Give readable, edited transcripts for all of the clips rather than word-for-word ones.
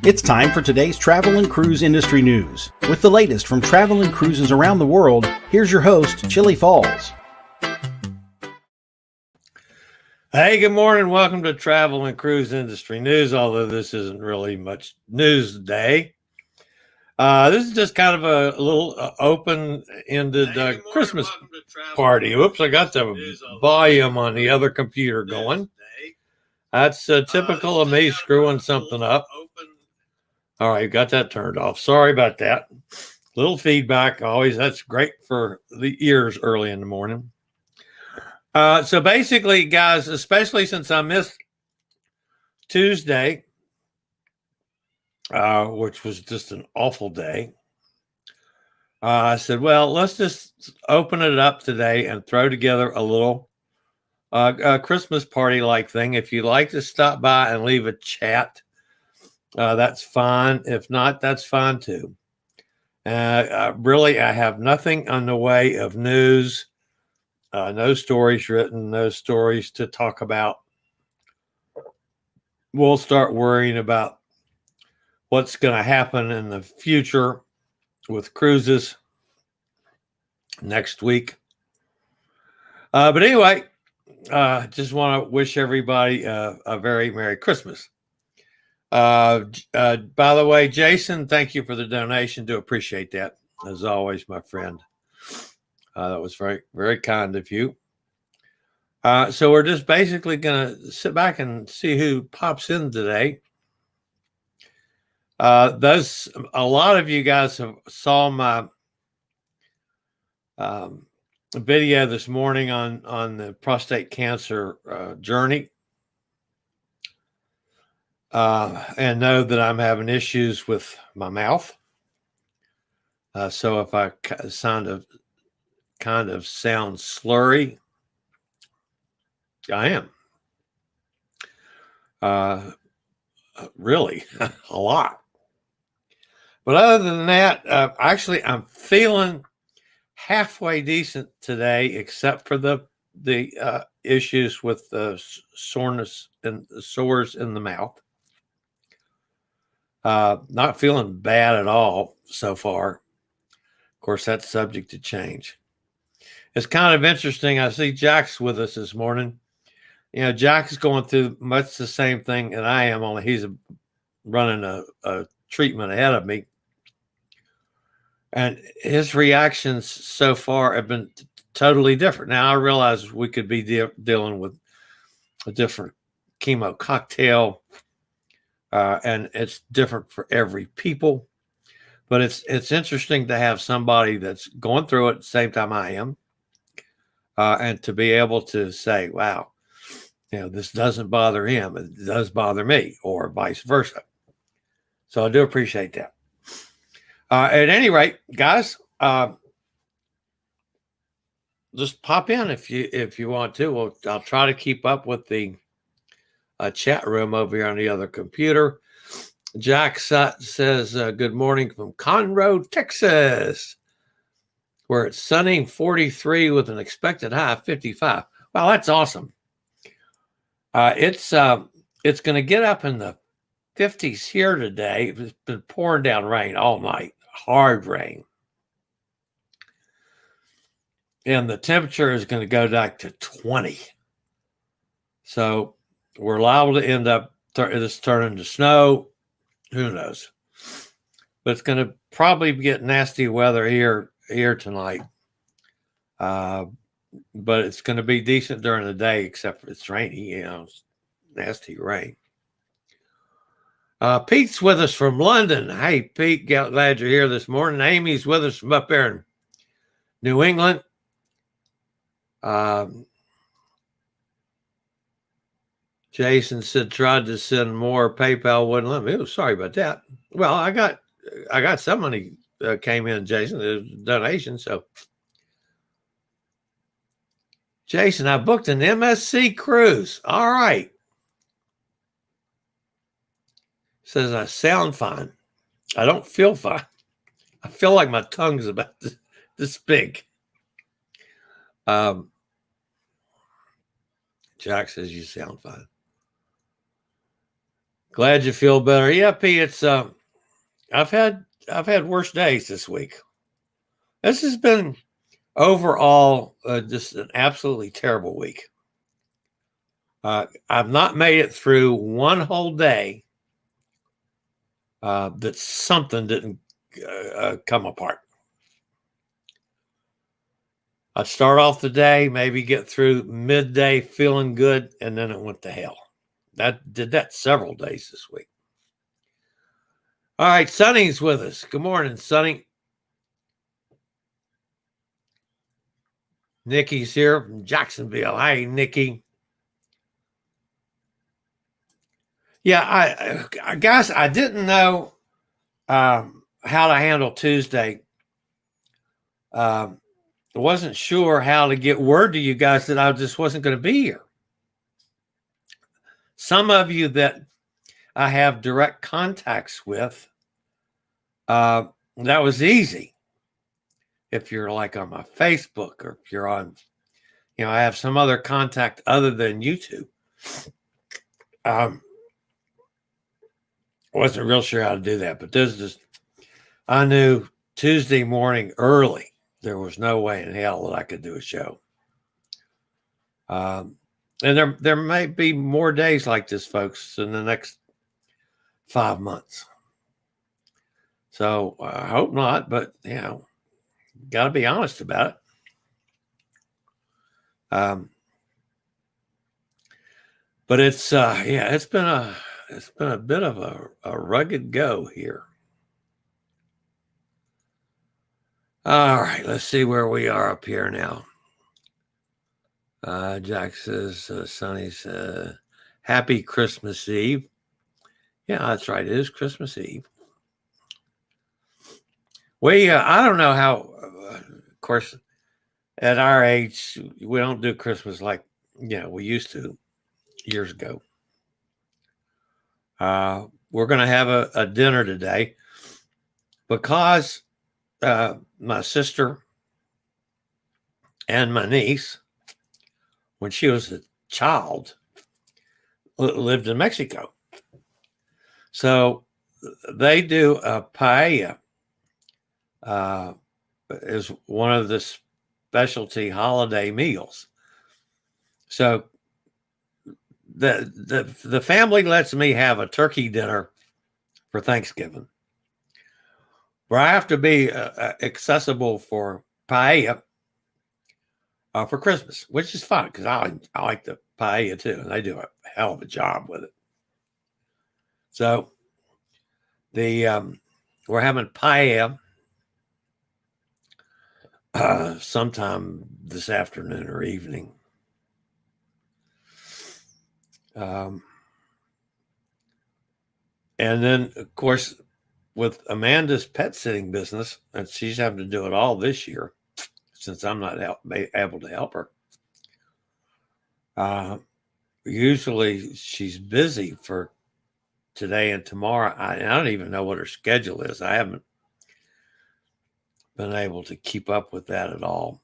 It's time for today's travel and cruise industry news. With the latest from travel and cruises around the world, here's your host, Chillie Falls. Hey, good morning. Welcome to Travel and Cruise Industry News, although this isn't really much news today. This is just kind of a little open-ended Christmas party. Whoops, I got the volume on the other computer going. That's typical of me screwing something up. All right, got that turned off. Sorry about that. Little feedback, always. That's great for the ears early in the morning. So basically, guys, especially since I missed Tuesday, which was just an awful day, I said, well, let's just open it up today and throw together a little Christmas party-like thing. If you'd like to stop by and leave a chat, that's fine. If not, that's fine too. Really, I have nothing on the way of news. No stories written, no stories to talk about. We'll start worrying about what's going to happen in the future with cruises next week. But anyway, just want to wish everybody a very Merry Christmas. By the way, Jason, thank you for the donation. Do appreciate that, as always, my friend. That was very, very kind of you. So we're just basically going to sit back and see who pops in today. A lot of you guys saw my video this morning on the prostate cancer journey, and know that I'm having issues with my mouth. So if I kind of sound slurry, I am. Really, a lot. But other than that, actually, I'm feeling halfway decent today, except for the issues with the soreness and the sores in the mouth. Not feeling bad at all so far. Of course, that's subject to change. It's kind of interesting. I see Jack's with us this morning. You know, Jack is going through much the same thing that I am, only he's running a treatment ahead of me. And his reactions so far have been totally different. Now, I realize we could be dealing with a different chemo cocktail, and it's different for every people. But it's interesting to have somebody that's going through it at the same time I am, and to be able to say, wow, you know, this doesn't bother him, it does bother me, or vice versa. So I do appreciate that. At any rate, guys, just pop in if you want to. I'll try to keep up with the chat room over here on the other computer. Jack says, good morning from Conroe, Texas, where it's sunny 43 with an expected high of 55. Wow, that's awesome. It's going to get up in the 50s here today. It's been pouring down rain all night, hard rain. And the temperature is going to go back to 20. So we're liable to end up this turning to snow. Who knows? But it's going to probably get nasty weather here tonight. But it's going to be decent during the day, except for it's rainy, you know, it's nasty rain. Pete's with us from London. Hey, Pete, glad you're here this morning. Amy's with us from up there in New England. Jason said tried to send more. PayPal wouldn't let me. Oh, sorry about that. Well, I got some money came in, Jason, the donation. So, Jason, I booked an MSC cruise. All right. Says I sound fine. I don't feel fine. I feel like my tongue's about this big. Jack says you sound fine. Glad you feel better. Yeah, P, it's I've had worse days this week. This has been overall just an absolutely terrible week. I've not made it through one whole day that something didn't come apart. I'd start off the day, maybe get through midday feeling good, and then it went to hell. That did that several days this week. All right, Sonny's with us. Good morning, Sonny. Nikki's here from Jacksonville. Hi, Nikki. Yeah, I guys, I didn't know how to handle Tuesday. I wasn't sure how to get word to you guys that I just wasn't going to be here. Some of you that I have direct contacts with, that was easy. If you're like on my Facebook or if you're on, I have some other contact other than YouTube. Wasn't real sure how to do that, but I knew Tuesday morning early, there was no way in hell that I could do a show. And there may be more days like this, folks, in the next 5 months. So I hope not, but got to be honest about it. But it's been a bit of a rugged go here. All right, let's see where we are up here now. Jack says, Sonny's happy Christmas Eve. Yeah, that's right. It is Christmas Eve. I don't know how, of course, at our age, we don't do Christmas like, we used to years ago. We're going to have a dinner today because my sister and my niece, when she was a child, lived in Mexico. So they do a paella. Is one of the specialty holiday meals. So the family lets me have a turkey dinner for Thanksgiving, where I have to be accessible for paella for Christmas, which is fun because I like the paella too, and they do a hell of a job with it. So we're having paella sometime this afternoon or evening. And then, of course, with Amanda's pet sitting business, and she's having to do it all this year since I'm not able to help her. Usually she's busy for today and tomorrow. I don't even know what her schedule is. I haven't been able to keep up with that at all.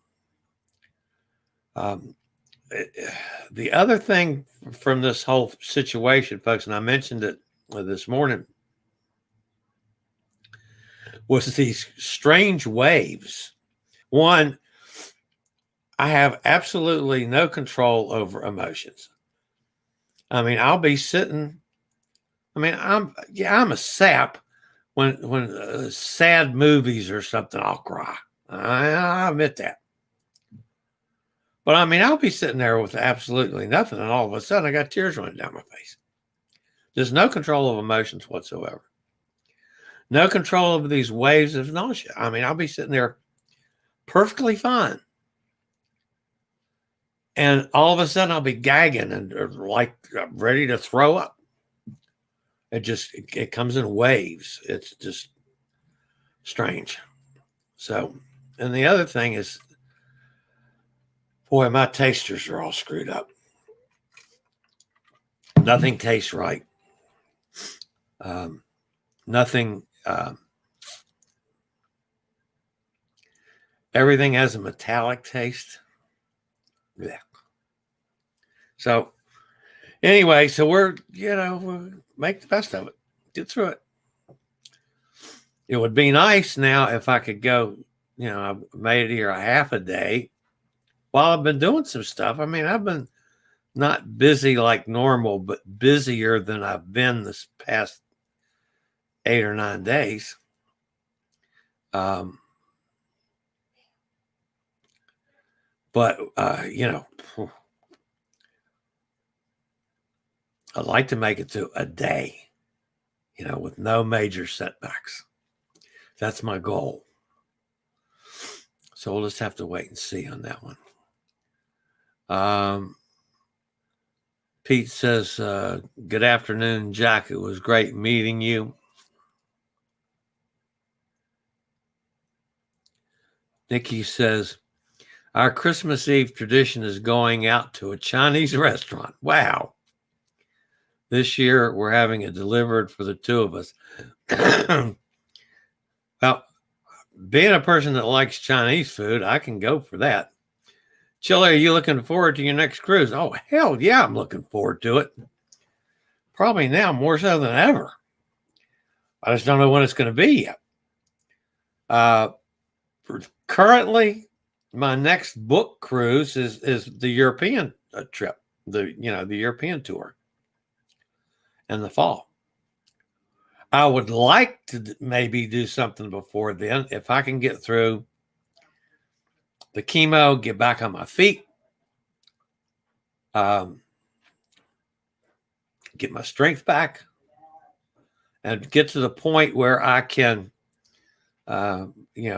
The other thing from this whole situation, folks, and I mentioned it this morning, was these strange waves. One, I have absolutely no control over emotions. I mean, I'll be sitting. I mean, I'm a sap. When sad movies or something, I'll cry. I admit that. But I mean, I'll be sitting there with absolutely nothing, and all of a sudden I got tears running down my face. There's no control of emotions whatsoever. No control over these waves of nausea. I mean, I'll be sitting there perfectly fine. And all of a sudden I'll be gagging and like ready to throw up. It comes in waves. It's just strange. So, and the other thing is, boy, my tasters are all screwed up. Nothing tastes right. Nothing. Everything has a metallic taste. Yeah. So anyway, so we're make the best of it. Get through it. It would be nice now if I could go, I made it here a half a day while I've been doing some stuff. I mean, I've been not busy like normal, but busier than I've been this past 8 or 9 days. But I'd like to make it to a day, with no major setbacks. That's my goal. So we'll just have to wait and see on that one. Pete says, good afternoon, Jack. It was great meeting you. Nikki says, our Christmas Eve tradition is going out to a Chinese restaurant. Wow. This year, we're having it delivered for the two of us. Well, being a person that likes Chinese food, I can go for that. Chillie, are you looking forward to your next cruise? Oh, hell yeah, I'm looking forward to it. Probably now more so than ever. I just don't know when it's going to be yet. Currently, my next book cruise is the European trip, the European tour in the fall. I would like to maybe do something before then if I can get through the chemo, get back on my feet, get my strength back, and get to the point where I can,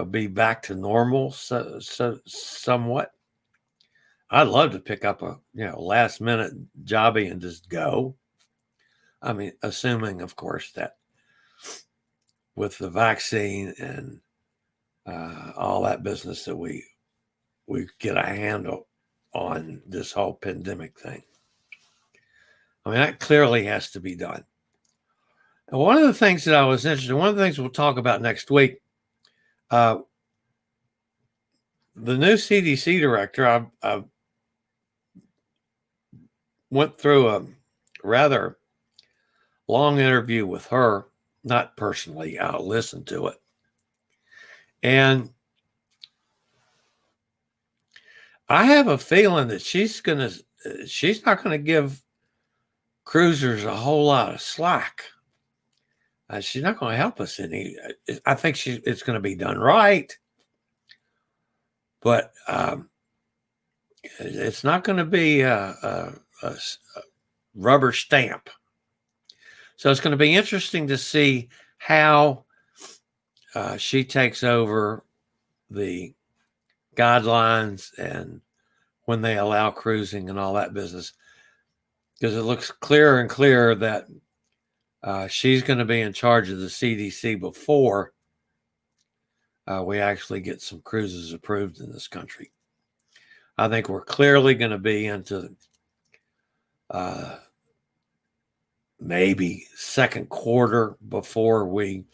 be back to normal so somewhat. I'd love to pick up a last minute jobby and just go. I mean, assuming, of course, that with the vaccine and all that business that we get a handle on this whole pandemic thing. I mean, that clearly has to be done. And one of the things that I was interested in, one of the things we'll talk about next week, the new CDC director, I went through a rather long interview with her, not personally, I'll listen to it. And I have a feeling that she's not going to give cruisers a whole lot of slack. She's not going to help us any. I think it's going to be done right, but it's not going to be a rubber stamp. So it's going to be interesting to see how she takes over the guidelines and when they allow cruising and all that business, because it looks clearer and clearer that she's going to be in charge of the CDC before we actually get some cruises approved in this country. I think we're clearly going to be into maybe second quarter before we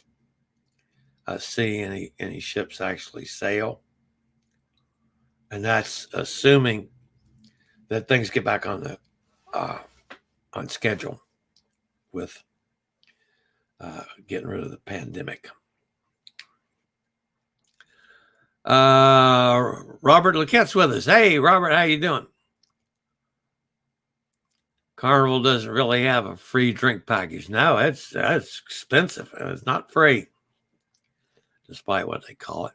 see any ships actually sail. And that's assuming that things get back on schedule with getting rid of the pandemic. Robert Lequette's with us. Hey, Robert, how you doing? Carnival doesn't really have a free drink package. No, that's expensive. It's not free, despite what they call it.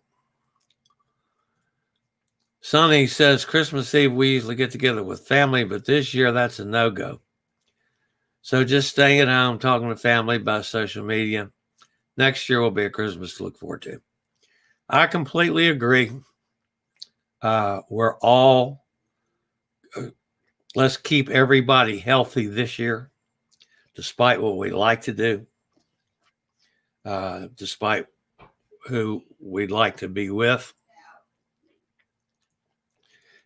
Sonny says Christmas Eve we usually get together with family, but this year that's a no-go. So just staying at home, talking to family by social media. Next year will be a Christmas to look forward to. I completely agree. We're all, let's keep everybody healthy this year, despite what we like to do, despite who we'd like to be with.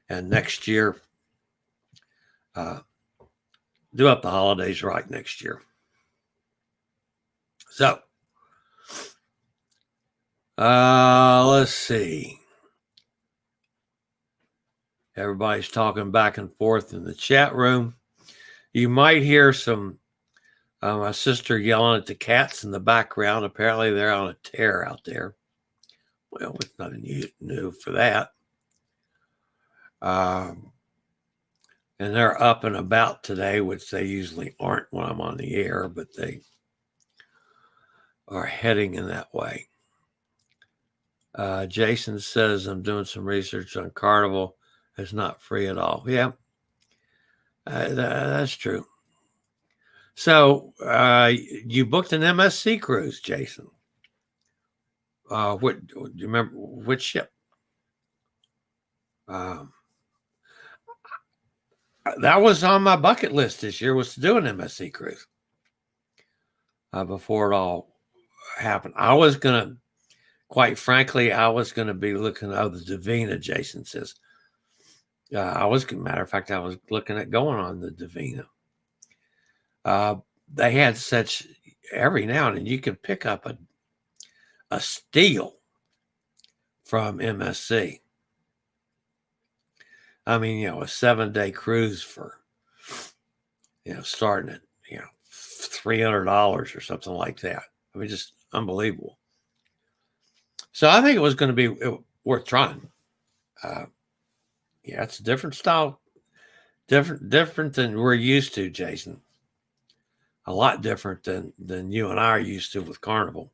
And next year, do up the holidays right next year. So, let's see. Everybody's talking back and forth in the chat room. You might hear some My sister yelling at the cats in the background. Apparently, they're on a tear out there. Well, it's nothing new for that. And they're up and about today, which they usually aren't when I'm on the air, but they are heading in that way. Jason says, I'm doing some research on Carnival. It's not free at all. Yeah, that's true. So you booked an MSC cruise, Jason. What do you remember? Which ship? That was on my bucket list this year, was to do an MSC cruise. Before it all happened, I was gonna, quite frankly, be looking. Oh, the Divina, Jason says. Matter of fact, I was looking at going on the Divina. They had such, every now and then you can pick up a steal from MSC. I mean, a 7-day cruise for, starting at, $300 or something like that. I mean, just unbelievable. So I think it was going to be worth trying. It's a different style, different than we're used to, Jason. A lot different than you and I are used to with Carnival.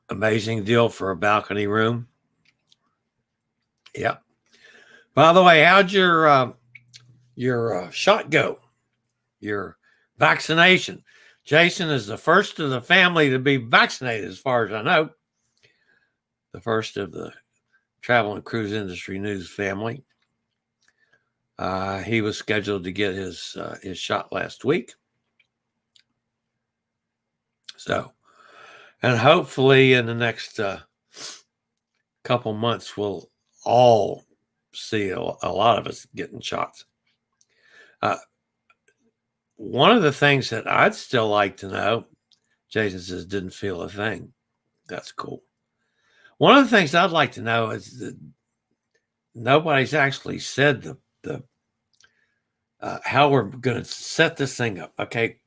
Amazing deal for a balcony room. Yep. By the way, how'd your shot go? Your vaccination? Jason is the first of the family to be vaccinated, as far as I know. The first of the travel and cruise industry news family. He was scheduled to get his shot last week. So, and hopefully in the next couple months, we'll all see a lot of us getting shots. One of the things that I'd still like to know, Jason says, didn't feel a thing. That's cool. One of the things I'd like to know is that nobody's actually said the how we're going to set this thing up. Okay,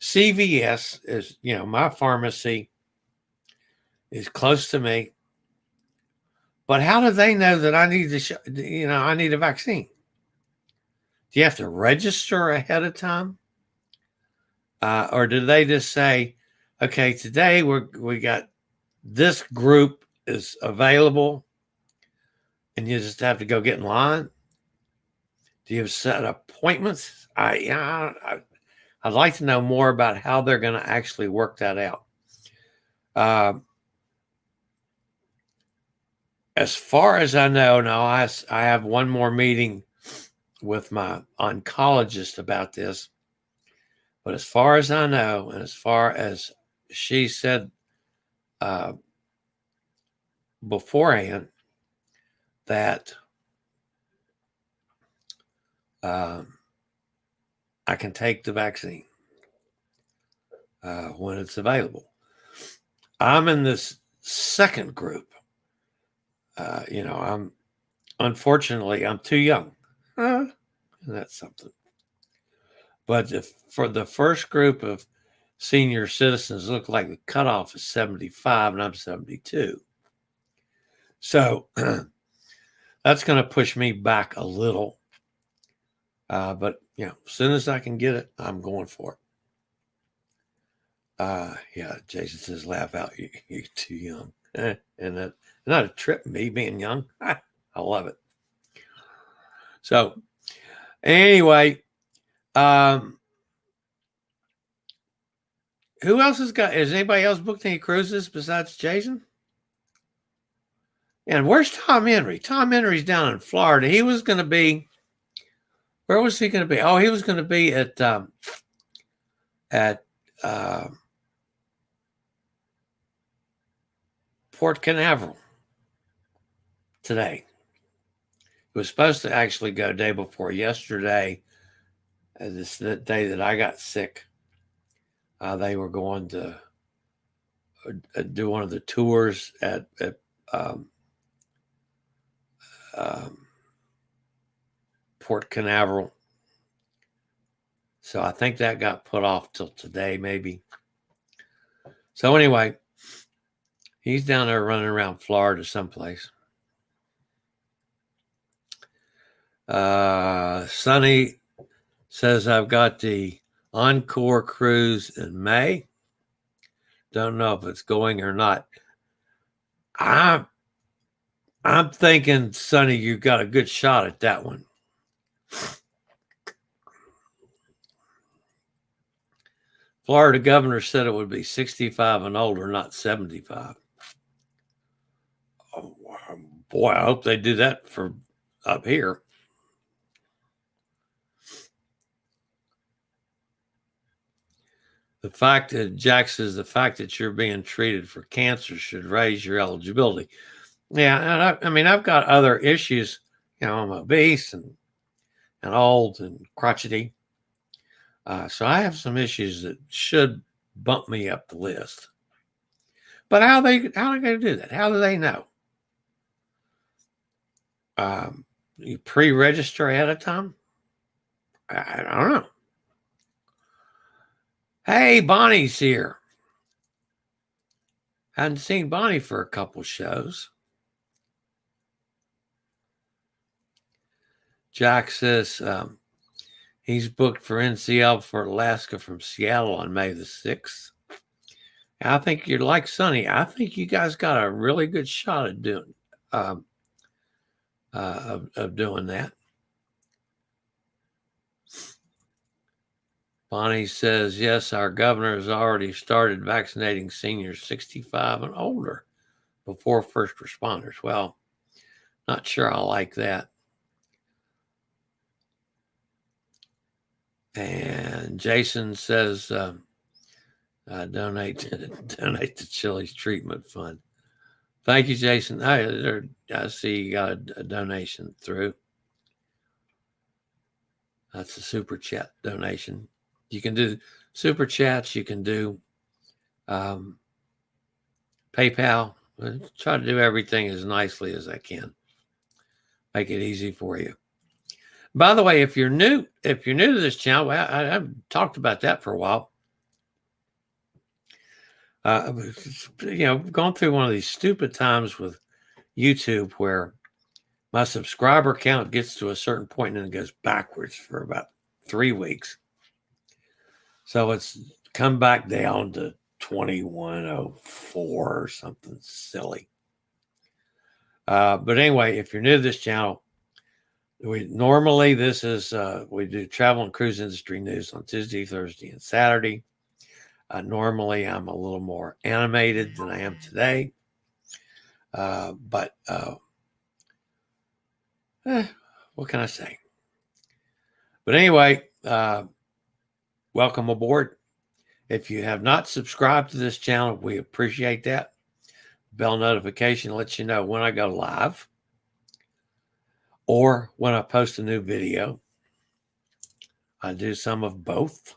CVS is, my pharmacy is close to me, but how do they know that I need I need a vaccine? Do you have to register ahead of time, or do they just say, okay, today we got this group is available, and you just have to go get in line? Do you set appointments? I'd like to know more about how they're going to actually work that out. As far as I know, now I have one more meeting with my oncologist about this. But as far as I know, and as far as she said beforehand, that I can take the vaccine when it's available. I'm in this second group. Unfortunately, I'm too young. And that's something. But for the first group of senior citizens, look like the cutoff is 75, and I'm 72. So that's going to push me back a little. But as soon as I can get it, I'm going for it. Jason says, laugh out. You're too young. And that not a trip, me being young. I love it. So anyway, who else has anybody else booked any cruises besides Jason? And where's Tom Henry? Tom Henry's down in Florida. He was going to be, where was he going to be? Oh, he was going to be at Port Canaveral today. He was supposed to actually go day before yesterday. This is the day that I got sick. They were going to do one of the tours at Port Canaveral. So I think that got put off till today, maybe. So anyway, he's down there running around Florida someplace. Sonny says, I've got the Encore cruise in May. Don't know if it's going or not. I'm thinking, Sonny, you got a good shot at that one. Florida governor said it would be 65 and older, not 75. Oh, boy, I hope they do that for up here. The fact that Jack says the fact that you're being treated for cancer should raise your eligibility. Yeah, I mean, I've got other issues. You know, I'm obese and old and crotchety. So I have some issues that should bump me up the list. But how are they going to do that? How do they know? You pre-register ahead of time? I don't know. Hey, Bonnie's here. Hadn't seen Bonnie for a couple shows. Jack says he's booked for NCL for Alaska from Seattle on May the 6th. I think you're like Sonny. I think you guys got a really good shot at doing doing that. Bonnie says, yes, our governor has already started vaccinating seniors 65 and older before first responders. Well, not sure I like that. And Jason says, donate to Chillie's treatment fund. Thank you, Jason. I see you got a donation through. That's a super chat donation. You can do super chats. You can do PayPal. I try to do everything as nicely as I can. Make it easy for you. By the way, if you're new to this channel, I've talked about that for a while. Going through one of these stupid times with YouTube where my subscriber count gets to a certain point and then it goes backwards for about 3 weeks. So it's come back down to 2104 or something silly. But anyway, if you're new to this channel, we do travel and cruise industry news on Tuesday, Thursday, and Saturday. Normally, I'm a little more animated than I am today. But what can I say? But anyway, welcome aboard. If you have not subscribed to this channel, we appreciate that. Bell notification lets you know when I go live or when I post a new video. I do some of both.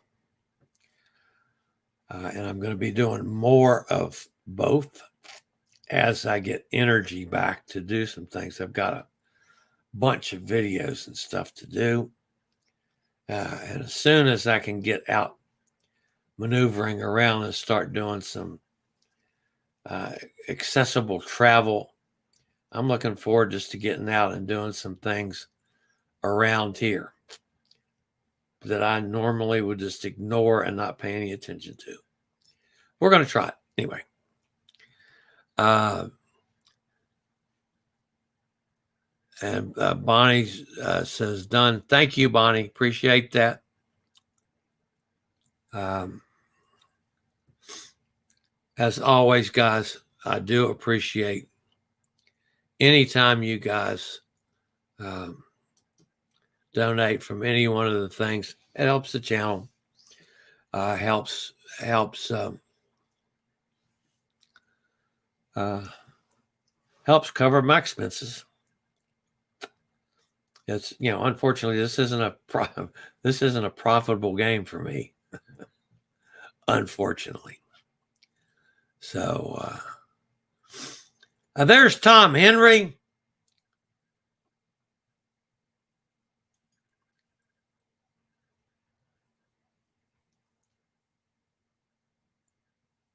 And I'm going to be doing more of both as I get energy back to do some things. I've got a bunch of videos and stuff to do. And as soon as I can get out maneuvering around and start doing some accessible travel, I'm looking forward just to getting out and doing some things around here that I normally would just ignore and not pay any attention to. We're going to try it anyway. And Bonnie says, done. Thank you, Bonnie. Appreciate that. As always, guys, I do appreciate anytime you guys donate from any one of the things. It helps the channel. Helps cover my expenses. It's, unfortunately, this isn't a profitable game for me. Unfortunately. So there's Tom Henry.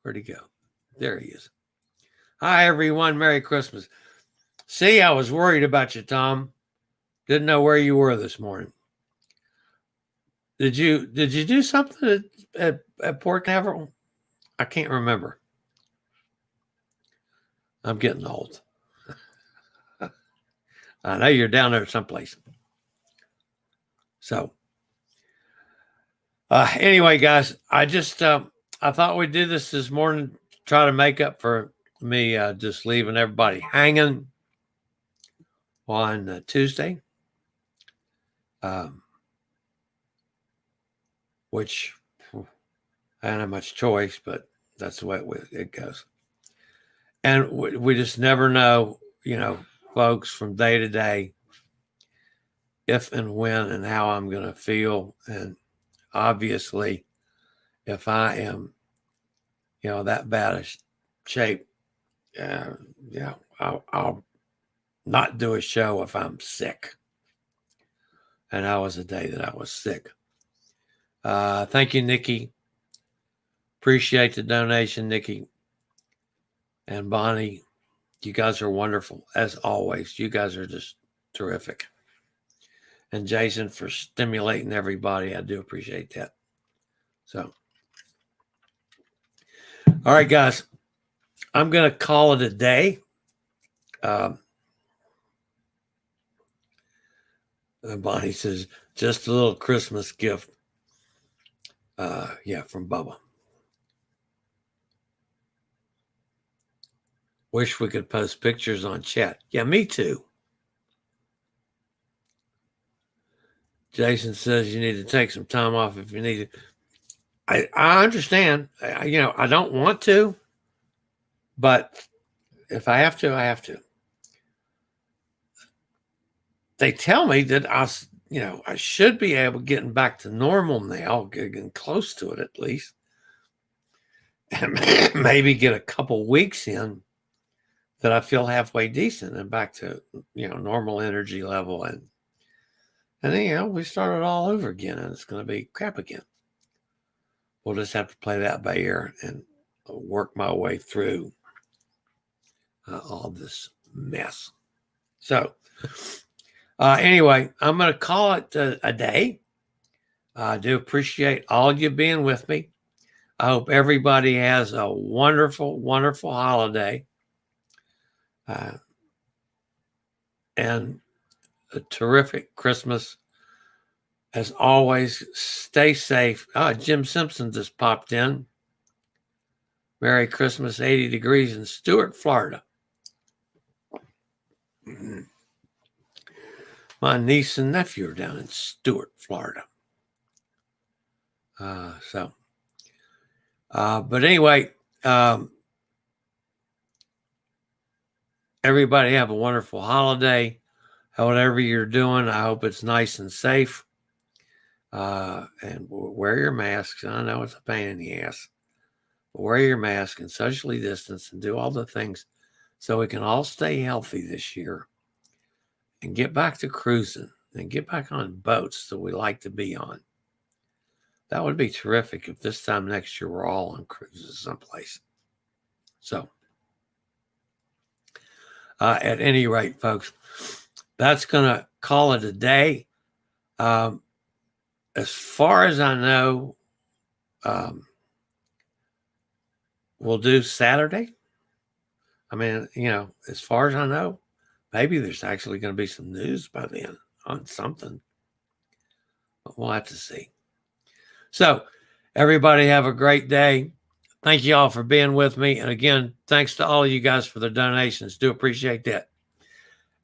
Where'd he go? There he is. Hi, everyone. Merry Christmas. See, I was worried about you, Tom. Didn't know where you were this morning. Did you do something at Port Canaveral? I can't remember. I'm getting old. I know you're down there someplace. So, anyway, guys, I just I thought we'd do this morning, try to make up for me just leaving everybody hanging on Tuesday, which I don't have much choice, but that's the way it goes. And we just never know, folks, from day to day, if and when and how I'm going to feel. And obviously, if I am, that bad of shape, I'll not do a show if I'm sick. And that was the day that I was sick. Thank you, Nikki. Appreciate the donation, Nikki. And Bonnie, you guys are wonderful, as always. You guys are just terrific. And Jason, for stimulating everybody. I do appreciate that. So, all right, guys. I'm going to call it a day. Bonnie says, just a little Christmas gift. From Bubba. Wish we could post pictures on chat. Yeah, me too. Jason says you need to take some time off if you need it. I understand. I don't want to, but if I have to, I have to. They tell me that I should be able getting back to normal now, getting close to it at least, and maybe get a couple weeks in that I feel halfway decent and back to, normal energy level. And then, we start it all over again and it's going to be crap again. We'll just have to play that by ear and work my way through all this mess. So anyway, I'm going to call it a day. I do appreciate all you being with me. I hope everybody has a wonderful, wonderful holiday. And a terrific Christmas. As always, stay safe. Jim Simpson just popped in. Merry Christmas, 80 degrees in Stuart, Florida. My niece and nephew are down in Stuart, Florida. But anyway, everybody have a wonderful holiday. Whatever you're doing, I hope it's nice and safe. And wear your masks. I know it's a pain in the ass. But wear your mask and socially distance and do all the things so we can all stay healthy this year and get back to cruising and get back on boats that we like to be on. That would be terrific if this time next year we're all on cruises someplace. So, at any rate, folks, that's going to call it a day. As far as I know, we'll do Saturday. I mean, as far as I know, maybe there's actually going to be some news by then on something. But we'll have to see. So, everybody have a great day. Thank you all for being with me. And again, thanks to all of you guys for the donations. Do appreciate that.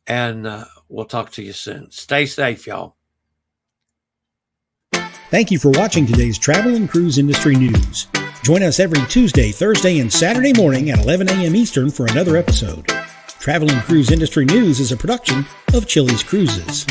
And we'll talk to you soon. Stay safe, y'all. Thank you for watching today's travel and cruise industry news. Join us every Tuesday, Thursday, and Saturday morning at 11 a.m. Eastern for another episode. Travel and Cruise Industry News is a production of Chillie's Cruises.